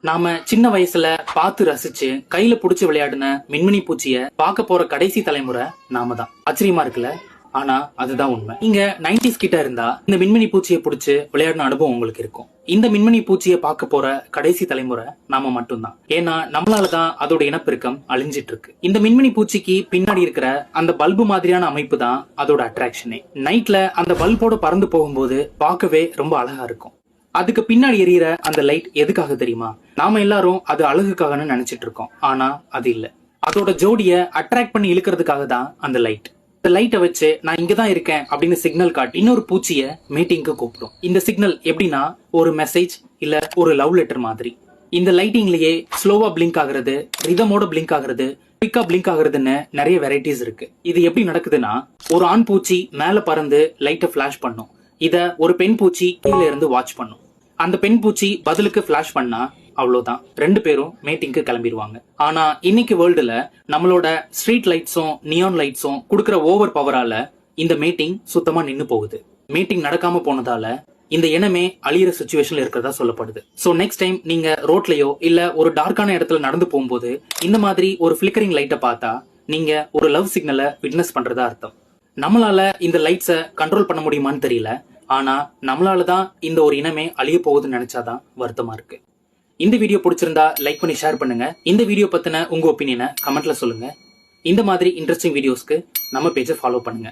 நாம சின்ன வயசுல பார்த்து ரசிச்சு கையில புடிச்சு விளையாடின மின்மினி பூச்சிய பார்க்க போற கடைசி தலைமுறை நாம தான். ஆச்சரியமா இருக்குல்ல? ஆனா அதுதான் உண்மை. இங்க 90s கிட்ட இருந்தா இந்த மின்மினி பூச்சியை புடிச்சு விளையாடின அனுபவம் உங்களுக்கு இருக்கும். இந்த மின்மினி பூச்சியை பார்க்க போற கடைசி தலைமுறை நாம மட்டும்தான். ஏன்னா நம்மளாலதான் அதோட இனப்பெருக்கம் அழிஞ்சிட்டு இருக்கு. இந்த மின்மினி பூச்சிக்கு பின்னாடி இருக்கிற அந்த பல்பு மாதிரியான அமைப்பு தான் அதோட அட்ராக்ஷனே. நைட்ல அந்த பல்போட பறந்து போகும்போது பார்க்கவே ரொம்ப அழகா இருக்கும். அதுக்கு பின்னாடி எரியற அந்த லைட் எதுக்காக தெரியுமா? நாம எல்லாரும் அது அழகுக்காக நினைச்சிட்டு இருக்கோம். ஆனா அது இல்ல. அதோட ஜோடிய அட்ராக்ட் பண்ணி இழுக்கிறதுக்காக தான் அந்த லைட். இந்த லைட்டை வச்சு நான் இங்கதான் இருக்கேன் அப்படின்னு சிக்னல் காட்டி இன்னொரு பூச்சிய மீட்டிங்க்கு கூப்பிடும். இந்த சிக்னல் எப்படின்னா ஒரு மெசேஜ் இல்ல ஒரு லவ் லெட்டர் மாதிரி. இந்த லைட்டிங்லயே ஸ்லோவா பிளிங்க் ஆகுறது, ரிதமோட பிளிங்க் ஆகுறது, குயிக்கா பிளிங்க் ஆகுறதுன்னு நிறைய வெரைட்டிஸ் இருக்கு. இது எப்படி நடக்குதுன்னா, ஒரு ஆண் பூச்சி மேல பறந்து லைட்டை பிளாஷ் பண்ணும். இத ஒரு பெண் பூச்சி கீழே இருந்து வாட்ச் பண்ணும். அந்த பெண் பூச்சி பதிலுக்கு பிளாஷ் பண்ணா அவ்வளவுதான், ரெண்டு பேரும் மீட்டிங்க்கு கிளம்பிடுவாங்க. ஆனா இன்னைக்கு வேர்ல்டுல நம்மளோட ஸ்ட்ரீட் லைட்ஸும் நியான் லைட்ஸும் கொடுக்கற ஓவர் பவரால இந்த மீட்டிங் சுத்தமா நின்னு போகுது. மீட்டிங் நடக்காம போனதால இந்த இனமே அழியிற சிச்சுவேஷன்ல இருக்கிறதா சொல்லப்படுது. சோ நெக்ஸ்ட் டைம் நீங்க ரோட்லயோ இல்ல ஒரு டார்க்கான இடத்துல நடந்து போகும்போது இந்த மாதிரி ஒரு பிளிக்கரிங் லைட்டை பார்த்தா நீங்க ஒரு லவ் சிக்னலை விட்னஸ் பண்றதா அர்த்தம். நம்மளால இந்த லைட்ஸை கண்ட்ரோல் பண்ண முடியுமான்னு தெரியல. ஆனா நம்மளால தான் இந்த ஒரு இனமே அழிய போகுதுன்னு நினைச்சாதான் வருத்தமா இருக்கு. இந்த வீடியோ பிடிச்சிருந்தா லைக் பண்ணி ஷேர் பண்ணுங்க. இந்த வீடியோ பத்தின உங்க ஒப்பீனியனை கமெண்ட்ல சொல்லுங்க. இந்த மாதிரி இன்ட்ரெஸ்டிங் வீடியோஸ்க்கு நம்ம பேஜை ஃபாலோ பண்ணுங்க.